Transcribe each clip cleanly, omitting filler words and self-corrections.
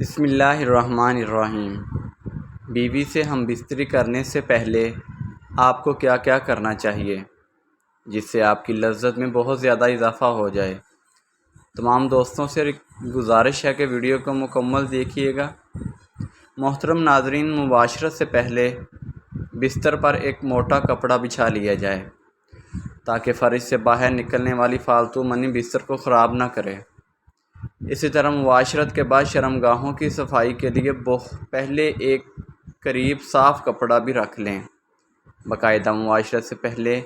بسم اللہ الرحمن الرحیم۔ بیوی سے ہم بستری کرنے سے پہلے آپ کو کیا کیا کرنا چاہیے جس سے آپ کی لذت میں بہت زیادہ اضافہ ہو جائے؟ تمام دوستوں سے گزارش ہے کہ ویڈیو کو مکمل دیکھیے گا۔ محترم ناظرین، مباشرت سے پہلے بستر پر ایک موٹا کپڑا بچھا لیا جائے تاکہ فرش سے باہر نکلنے والی فالتو منی بستر کو خراب نہ کرے۔ اسی طرح مباشرت کے بعد شرمگاہوں کی صفائی کے لیے پہلے ایک قریب صاف کپڑا بھی رکھ لیں۔ باقاعدہ مباشرت سے پہلے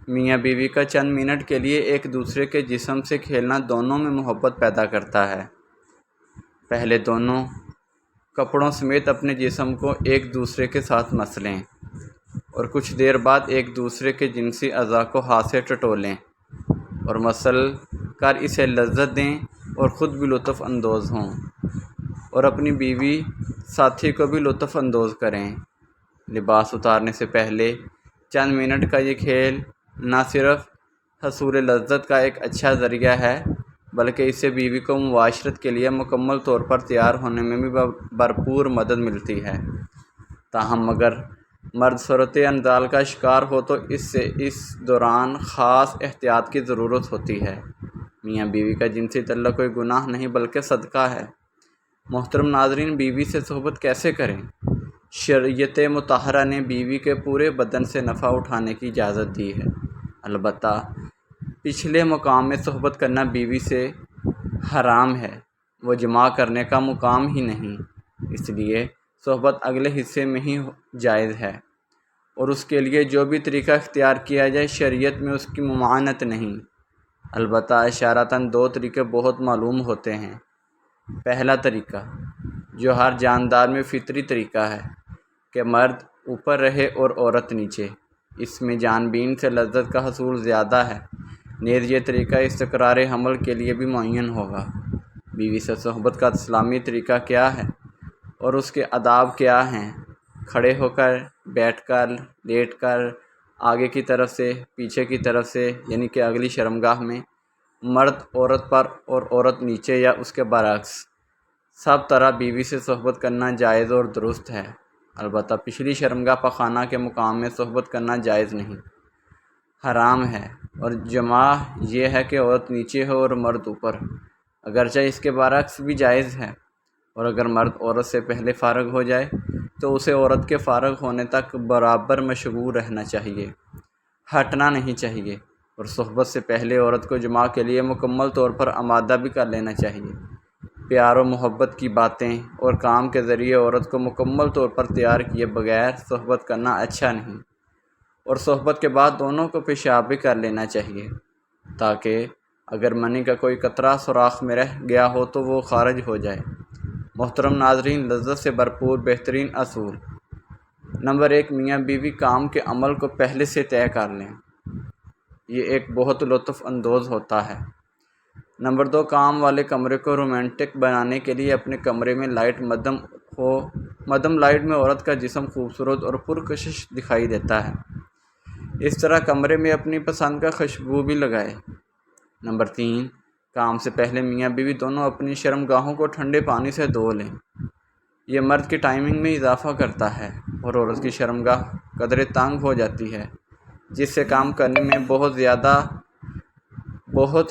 میاں بیوی کا چند منٹ کے لیے ایک دوسرے کے جسم سے کھیلنا دونوں میں محبت پیدا کرتا ہے۔ پہلے دونوں کپڑوں سمیت اپنے جسم کو ایک دوسرے کے ساتھ مسلیں اور کچھ دیر بعد ایک دوسرے کے جنسی اعضاء کو ہاتھ سے ٹٹولیں اور مسل کر اسے لذت دیں اور خود بھی لطف اندوز ہوں اور اپنی بیوی ساتھی کو بھی لطف اندوز کریں۔ لباس اتارنے سے پہلے چند منٹ کا یہ کھیل نہ صرف حصول لذت کا ایک اچھا ذریعہ ہے بلکہ اس سے بیوی کو مباشرت کے لیے مکمل طور پر تیار ہونے میں بھی بھرپور مدد ملتی ہے۔ تاہم اگر مرد صورت انزال کا شکار ہو تو اس دوران خاص احتیاط کی ضرورت ہوتی ہے۔ میاں بیوی کا جنسی تعلق کوئی گناہ نہیں بلکہ صدقہ ہے۔ محترم ناظرین، بیوی سے صحبت کیسے کریں؟ شریعت مطہرہ نے بیوی کے پورے بدن سے نفع اٹھانے کی اجازت دی ہے، البتہ پچھلے مقام میں صحبت کرنا بیوی سے حرام ہے، وہ جماع کرنے کا مقام ہی نہیں، اس لیے صحبت اگلے حصے میں ہی جائز ہے اور اس کے لیے جو بھی طریقہ اختیار کیا جائے شریعت میں اس کی ممانعت نہیں۔ البتہ اشارتاً دو طریقے بہت معلوم ہوتے ہیں۔ پہلا طریقہ، جو ہر جاندار میں فطری طریقہ ہے کہ مرد اوپر رہے اور عورت نیچے، اس میں جان بین سے لذت کا حصول زیادہ ہے۔ نیز یہ طریقہ استقرار حمل کے لیے بھی معین ہوگا۔ بیوی سے صحبت کا اسلامی طریقہ کیا ہے اور اس کے آداب کیا ہیں؟ کھڑے ہو کر، بیٹھ کر، لیٹ کر، آگے کی طرف سے، پیچھے کی طرف سے، یعنی کہ اگلی شرمگاہ میں، مرد عورت پر اور عورت نیچے یا اس کے برعکس، سب طرح بیوی سے صحبت کرنا جائز اور درست ہے۔ البتہ پچھلی شرمگاہ پخانہ کے مقام میں صحبت کرنا جائز نہیں، حرام ہے، اور جماع یہ ہے کہ عورت نیچے ہو اور مرد اوپر، اگرچہ اس کے برعکس بھی جائز ہے، اور اگر مرد عورت سے پہلے فارغ ہو جائے تو اسے عورت کے فارغ ہونے تک برابر مشغول رہنا چاہیے، ہٹنا نہیں چاہیے، اور صحبت سے پہلے عورت کو جماع کے لیے مکمل طور پر آمادہ بھی کر لینا چاہیے۔ پیار و محبت کی باتیں اور کام کے ذریعے عورت کو مکمل طور پر تیار کیے بغیر صحبت کرنا اچھا نہیں، اور صحبت کے بعد دونوں کو پیشاب بھی کر لینا چاہیے تاکہ اگر منی کا کوئی قطرہ سوراخ میں رہ گیا ہو تو وہ خارج ہو جائے۔ محترم ناظرین، لذت سے بھرپور بہترین اصول۔ نمبر 1، میاں بیوی کام کے عمل کو پہلے سے طے کر لیں، یہ ایک بہت لطف اندوز ہوتا ہے۔ نمبر 2، کام والے کمرے کو رومانٹک بنانے کے لیے اپنے کمرے میں لائٹ مدھم ہو۔ مدھم لائٹ میں عورت کا جسم خوبصورت اور پرکشش دکھائی دیتا ہے، اس طرح کمرے میں اپنی پسند کا خوشبو بھی لگائے۔ نمبر 3، کام سے پہلے میاں بیوی دونوں اپنی شرمگاہوں کو ٹھنڈے پانی سے دھو لیں، یہ مرد کی ٹائمنگ میں اضافہ کرتا ہے اور عورت کی شرمگاہ قدرے تنگ ہو جاتی ہے جس سے کام کرنے میں بہت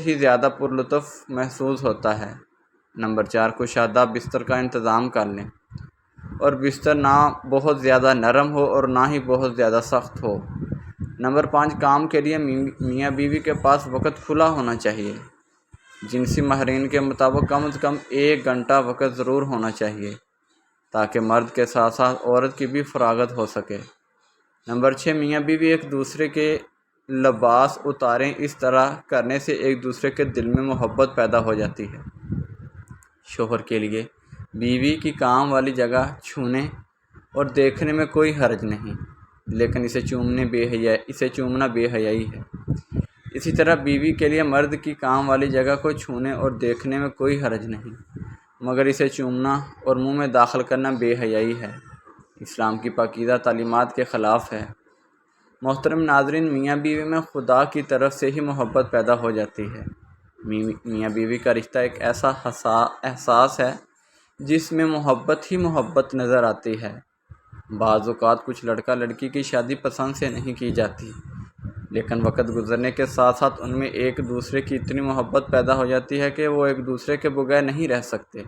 ہی زیادہ پرلطف محسوس ہوتا ہے۔ نمبر 4، کشادہ بستر کا انتظام کر لیں، اور بستر نہ بہت زیادہ نرم ہو اور نہ ہی بہت زیادہ سخت ہو۔ نمبر 5، کام کے لیے میاں بیوی کے پاس وقت کھلا ہونا چاہیے۔ جنسی ماہرین کے مطابق کم از کم 1 گھنٹہ وقت ضرور ہونا چاہیے تاکہ مرد کے ساتھ ساتھ عورت کی بھی فراغت ہو سکے۔ نمبر 6، میاں بیوی ایک دوسرے کے لباس اتاریں، اس طرح کرنے سے ایک دوسرے کے دل میں محبت پیدا ہو جاتی ہے۔ شوہر کے لیے بیوی کی کام والی جگہ چھونے اور دیکھنے میں کوئی حرج نہیں، لیکن اسے چومنا بے حیائی ہے۔ اسی طرح بیوی کے لیے مرد کی کام والی جگہ کو چھونے اور دیکھنے میں کوئی حرج نہیں، مگر اسے چومنا اور منہ میں داخل کرنا بے حیائی ہے، اسلام کی پاکیزہ تعلیمات کے خلاف ہے۔ محترم ناظرین، میاں بیوی میں خدا کی طرف سے ہی محبت پیدا ہو جاتی ہے۔ میاں بیوی کا رشتہ ایک ایسا احساس ہے جس میں محبت ہی محبت نظر آتی ہے۔ بعض اوقات کچھ لڑکا لڑکی کی شادی پسند سے نہیں کی جاتی، لیکن وقت گزرنے کے ساتھ ساتھ ان میں ایک دوسرے کی اتنی محبت پیدا ہو جاتی ہے کہ وہ ایک دوسرے کے بغیر نہیں رہ سکتے۔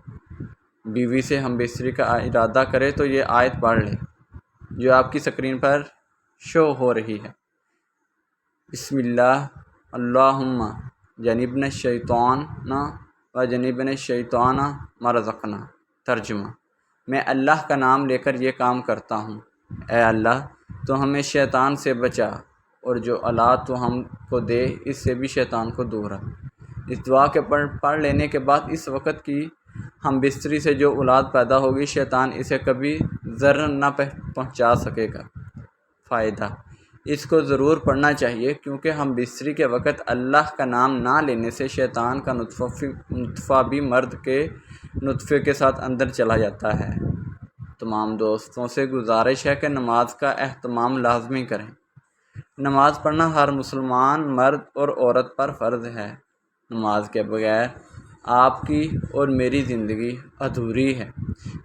بیوی سے ہم بستری کا ارادہ کرے تو یہ آیت پڑھ لے جو آپ کی اسکرین پر شو ہو رہی ہے۔ بسم اللہ اللہم جنبنا الشیطان و جنبنا الشیطان ما رزقنا۔ ترجمہ: میں اللہ کا نام لے کر یہ کام کرتا ہوں، اے اللہ تو ہمیں شیطان سے بچا، اور جو اولاد تو ہم کو دے اس سے بھی شیطان کو دور رکھ۔ اس دعا کے پڑھ لینے کے بعد اس وقت کی ہم بستری سے جو اولاد پیدا ہوگی شیطان اسے کبھی ضرر نہ پہنچا سکے گا۔ فائدہ: اس کو ضرور پڑھنا چاہیے، کیونکہ ہم بستری کے وقت اللہ کا نام نہ لینے سے شیطان کا نطفہ بھی مرد کے نطفے کے ساتھ اندر چلا جاتا ہے۔ تمام دوستوں سے گزارش ہے کہ نماز کا اہتمام لازمی کریں۔ نماز پڑھنا ہر مسلمان مرد اور عورت پر فرض ہے۔ نماز کے بغیر آپ کی اور میری زندگی ادھوری ہے،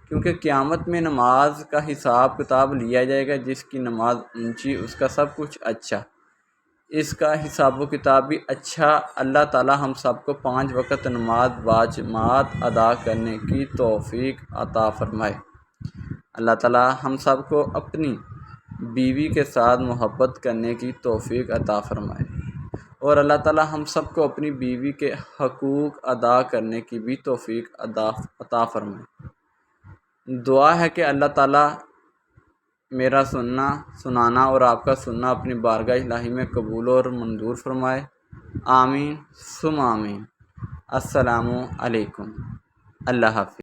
کیونکہ قیامت میں نماز کا حساب کتاب لیا جائے گا۔ جس کی نماز اونچی اس کا سب کچھ اچھا، اس کا حساب و کتاب بھی اچھا۔ اللہ تعالی ہم سب کو 5 وقت نماز باجماعت ادا کرنے کی توفیق عطا فرمائے۔ اللہ تعالی ہم سب کو اپنی بیوی کے ساتھ محبت کرنے کی توفیق عطا فرمائے، اور اللہ تعالی ہم سب کو اپنی بیوی کے حقوق ادا کرنے کی بھی توفیق عطا فرمائے۔ دعا ہے کہ اللہ تعالی میرا سنانا اور آپ کا سننا اپنی بارگاہ الہی میں قبول اور منظور فرمائے۔ آمین ثم آمین۔ السلام علیکم۔ اللہ حافظ۔